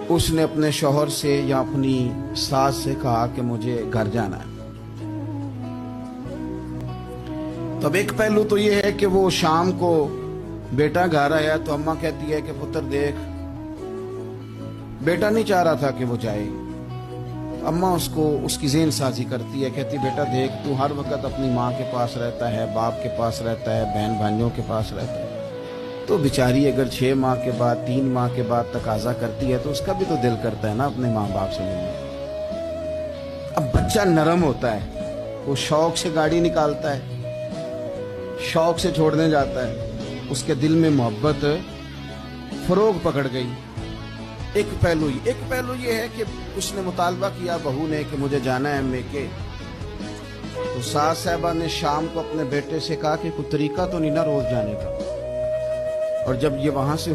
اس نے اپنے شوہر سے یا اپنی ساس سے کہا کہ مجھے گھر جانا ہے. تو اب ایک پہلو تو یہ ہے کہ وہ شام کو بیٹا گھر آیا تو اماں کہتی ہے کہ پتر دیکھ، بیٹا نہیں چاہ رہا تھا کہ وہ جائے. اماں اس کو اس کی ذہن سازی کرتی ہے، کہتی بیٹا دیکھ، تو ہر وقت اپنی ماں کے پاس رہتا ہے، باپ کے پاس رہتا ہے، بہن بھائیوں کے پاس رہتا ہے، تو بیچاری اگر 6 ماہ کے بعد 3 ماہ کے بعد تقاضا کرتی ہے تو اس کا بھی تو دل کرتا ہے نا اپنے ماں باپ سے ملنے. اب بچہ نرم ہوتا ہے، وہ شوق سے گاڑی نکالتا ہے، شوق سے چھوڑنے جاتا ہے، اس کے دل میں محبت فروغ پکڑ گئی. ایک پہلو یہ ہے کہ اس نے مطالبہ کیا بہو نے کہ مجھے جانا ہے میکے. تو ساس صاحبہ نے شام کو اپنے بیٹے سے کہا کہ کوئی طریقہ تو نہیں نا روز جانے کا. اور جب یہ وہاں سے